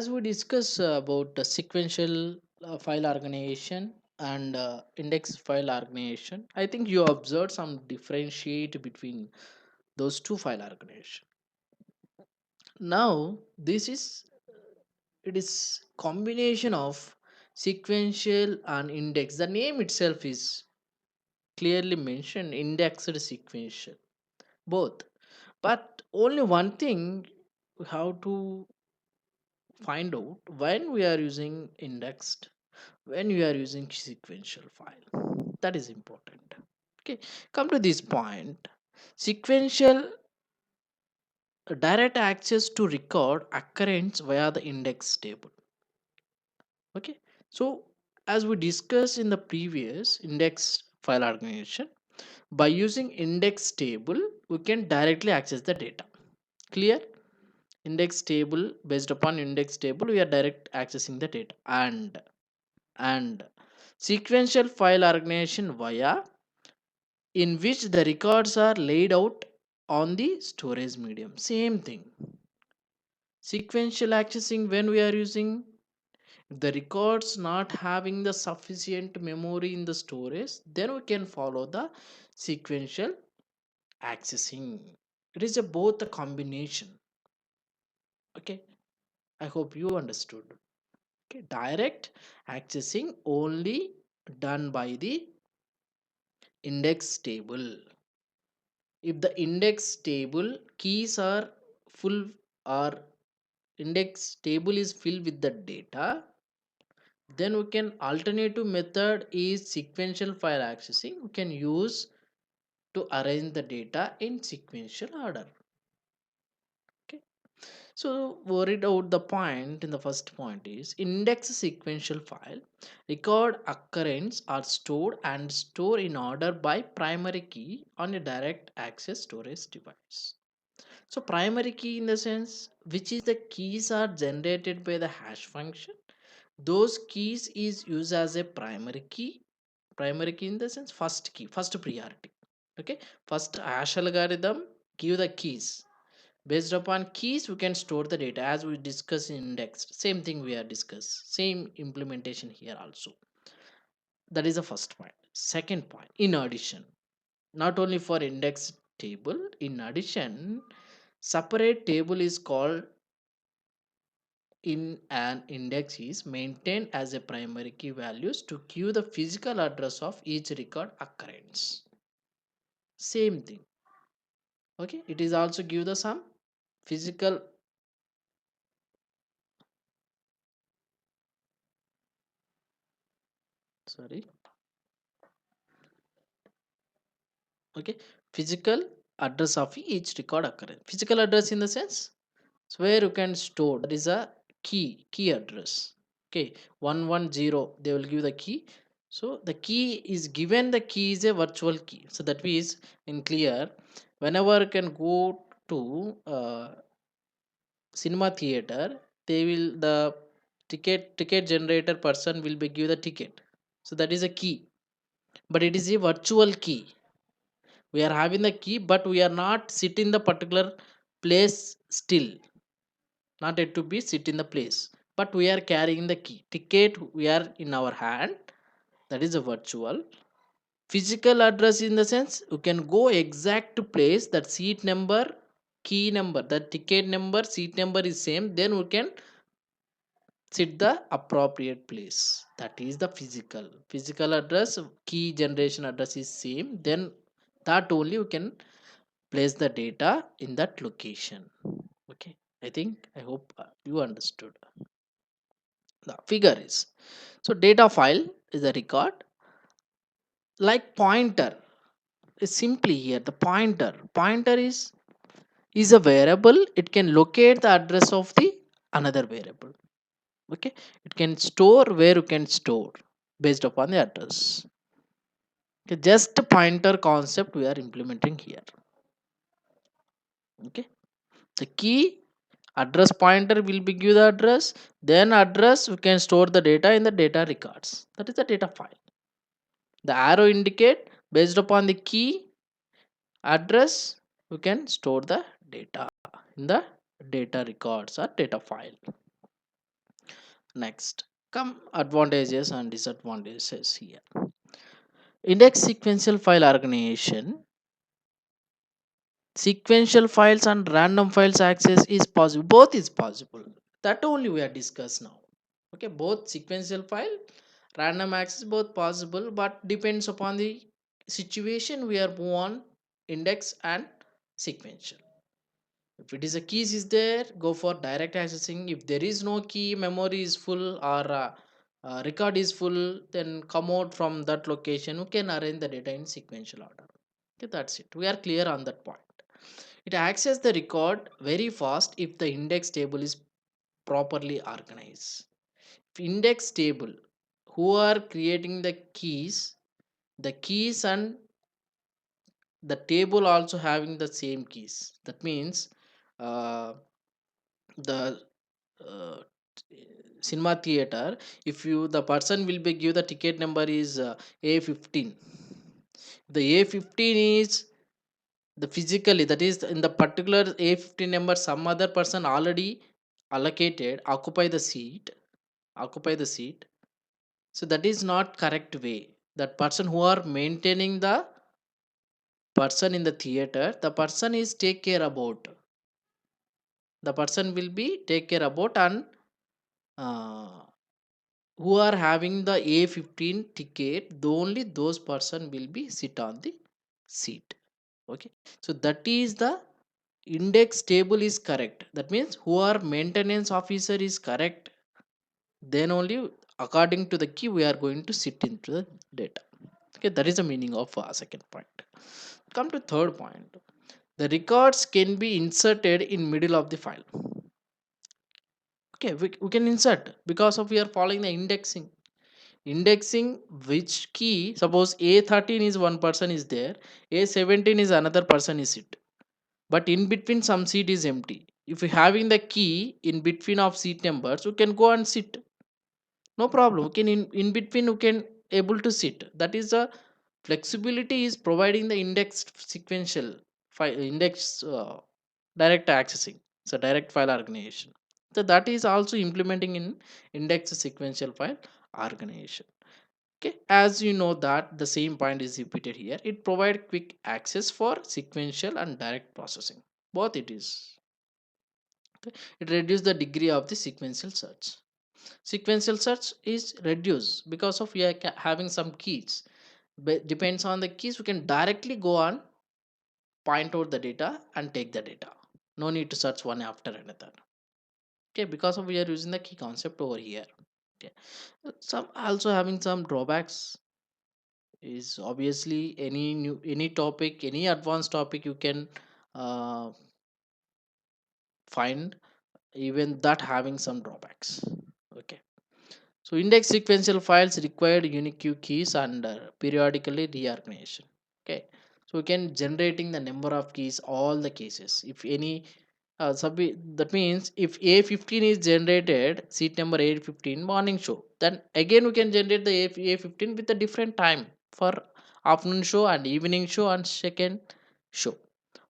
as we discuss about the sequential file organization and index file organization, I think you observed some differentiate between those two file organization. Now this is it is combination of sequential and index. The name itself is clearly mentioned, indexed sequential, both. But only one thing we have to find out: when we are using indexed, when you are using sequential file, that is important. Okay, come to this point. Sequential direct access to record occurrence via the index table. Okay, so as we discussed in the previous index file organization, by using index table we can directly access the data. Clear? Index table, based upon index table we are direct accessing the data. And sequential file organization via, in which the records are laid out on the storage medium. Same thing. Sequential accessing, when we are using the records not having the sufficient memory in the storage, then we can follow the sequential accessing. It is a both a combination. Okay, I hope you understood. Okay, direct accessing only done by the index table. If the index table keys are full, or index table is filled with the data, then we can alternative method is sequential file accessing. We can use to arrange the data in sequential order. Okay, so worried out the point in the first point is index sequential file record occurrence are stored and store in order by primary key on a direct access storage device. So primary key in the sense which is the keys are generated by the hash function. Those keys is used as a primary key. Primary key in the sense first key, first priority. Okay, first hash algorithm give the keys. Based upon keys, we can store the data as we discuss in index. Same thing we are discuss. Same implementation here also. That is the first point. Second point, in addition, not only for index table, in addition, separate table is called in an index is maintained as a primary key values to give the physical address of each record occurrence. Same thing. Okay, it is also give the some physical, sorry, okay, physical address of each record occurrence. Physical address in the sense, so where you can store, that is a key address. Okay, 110 they will give the key. So the key is given, the key is a virtual key. So that means in clear, whenever you can go to cinema theater, they will the ticket generator person will be give the ticket. So that is a key, but it is a virtual key. We are having the key, but we are not sit in the particular place still, not yet to be sit in the place, but we are carrying the key. Ticket we are in our hand, that is a virtual. Physical address in the sense you can go exact place, that seat number, key number, that ticket number, seat number is same, then we can sit the appropriate place. That is the physical address. Key generation address is same, then that only we can place the data in that location. Okay, I think I hope you understood. The figure is, so data file is a record, like pointer is simply here. The pointer is a variable. It can locate the address of the another variable. Okay, it can store where you can store based upon the address. Okay, just a pointer concept we are implementing here. Okay, the key address pointer will be give the address, then address we can store the data in the data records. That is the data file. The arrow indicate based upon the key address we can store the data in the data records or data file. Next, come advantages and disadvantages here. Index sequential file organization. Sequential files and random files access is possible. Both is possible. That only we are discussed now. Okay, both sequential file, random access, both possible, but depends upon the situation we are move on index and sequential. If it is a keys is there, go for direct accessing. If there is no key, memory is full or record is full, then come out from that location. You can arrange the data in sequential order. Okay, that's it. We are clear on that point. It accesses the record very fast if the index table is properly organized. If index table who are creating the keys and the table also having the same keys. That means uh, the uh, cinema theater, if you the person will be give the ticket number is A15. The A15 is the physically, that is in the particular A15 number, some other person already allocated occupy the seat. So that is not correct way. That person who are maintaining the person in the theater, the person is take care about, the person will be take care about, and uh, who are having the A15 ticket, only those person will be sit on the seat. Okay, so that is the index table is correct. That means who are maintenance officer is correct, then only according to the key we are going to sit into the data. Okay, that is the meaning of second point. Come to third point. The records can be inserted in middle of the file. Okay, we can insert because of we are following the indexing which key. Suppose A13 is one person is there, A17 is another person is it, but in between some seat is empty. If you having the key in between of seat numbers, you can go and sit, no problem. You can in between you can able to sit. That is a flexibility is providing the index sequential file index direct accessing. So direct file organization, so that is also implementing in index sequential file organization. Okay, as you know that the same point is repeated here. It provide quick access for sequential and direct processing, both it is. Okay, it reduce the degree of the sequential search. Sequential search is reduced because of we are having some keys. But depends on the keys, we can directly go on, point out the data and take the data. No need to search one after another. Okay, because of we are using the key concept over here. Okay, some also having some drawbacks is obviously any new any topic, any advanced topic you can uh, find, even that having some drawbacks. Okay, so index sequential files required unique keys and periodically reorganization. Okay, so we can generating the number of keys all the cases. If any that means if A15 is generated, seat number A15 morning show, then again we can generate the A15 with a different time for afternoon show and evening show and second show.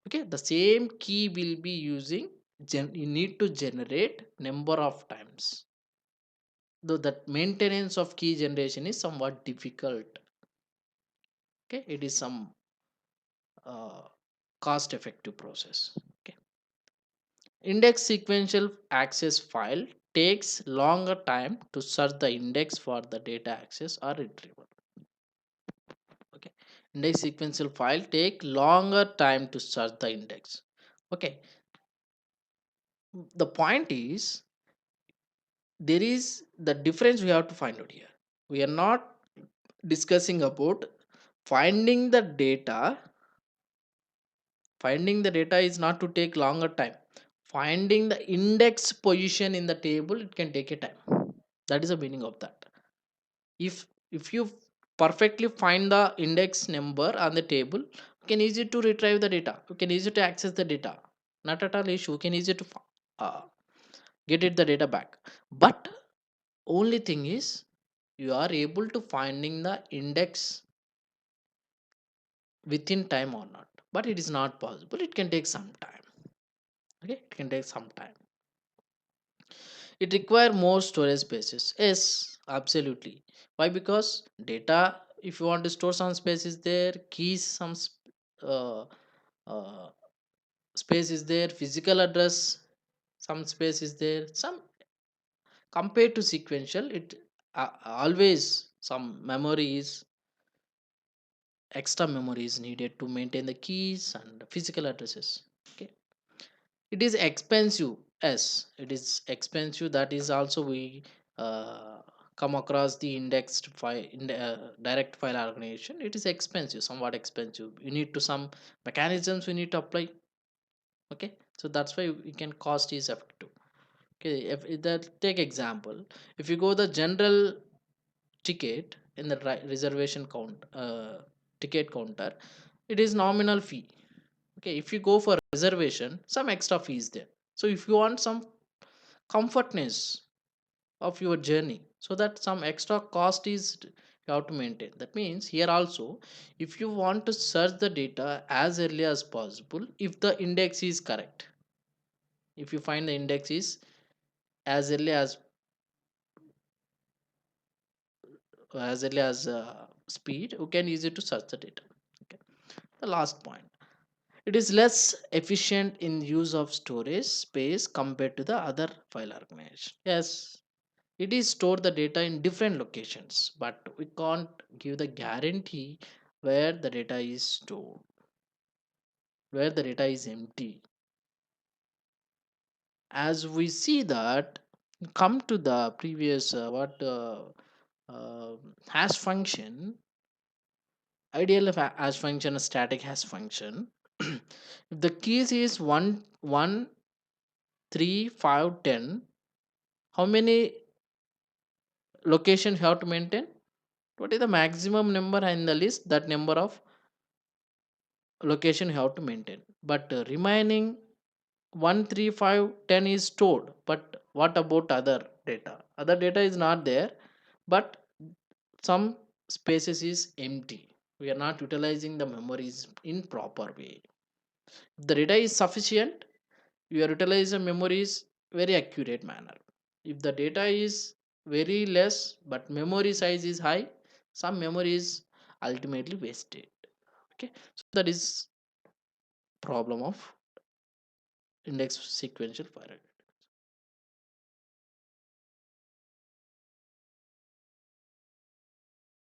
Okay, the same key will be using, you need to generate number of times, though that maintenance of key generation is somewhat difficult. Okay, it is some uh, cost effective process. Okay, index sequential access file takes longer time to search the index for the data access or retrieval. Okay, index sequential file take longer time to search the index. Okay, the point is there is the difference we have to find out here. We are not discussing about finding the data. Finding the data is not to take longer time. Finding the index position in the table, it can take a time. That is the meaning of that. If you perfectly find the index number on the table, you can easy to retrieve the data. You can easy to access the data. Not at all issue. You can easy to uh, get it the data back. But only thing is you are able to finding the index within time or not. But it is not possible. It can take some time. Okay, it can take some time. It require more storage spaces. Yes, absolutely. Why? Because data, if you want to store some space is there, keys uh, uh, space is there, physical address some space is there, some compared to sequential it always some memory is extra memory is needed to maintain the keys and physical addresses. Okay, it is expensive. Yes, it is expensive. That is also we uh, come across the indexed file in the, direct file organization. It is expensive, somewhat expensive. You need to some mechanisms we need to apply. Okay, so that's why we can cost is effective. Okay, if that take example, if you go the general ticket in the reservation count ticket counter, it is nominal fee. Okay, if you go for reservation, some extra fees there. So if you want some comfortness of your journey, so that some extra cost is you have to maintain. That means here also, if you want to search the data as early as possible, if the index is correct, if you find the index is as early as speed, you can use it to search the data. Okay, the last point, it is less efficient in use of storage space compared to the other file organization. Yes, it is store the data in different locations, but we can't give the guarantee where the data is stored, where the data is empty. As we see that, come to the previous what uh, hash function, ideal of hash function, a static hash function. If the keys is 1 1 3 5 10, how many locations you have to maintain? What is the maximum number in the list? That number of location you have to maintain. But remaining 1 3 5 10 is stored. But what about other data? Other data is not there, but some spaces is empty. We are not utilizing the memories in proper way. If the data is sufficient, you are utilizing memories very accurate manner. If the data is very less but memory size is high, some memory is ultimately wasted. Okay, so that is problem of index sequential file.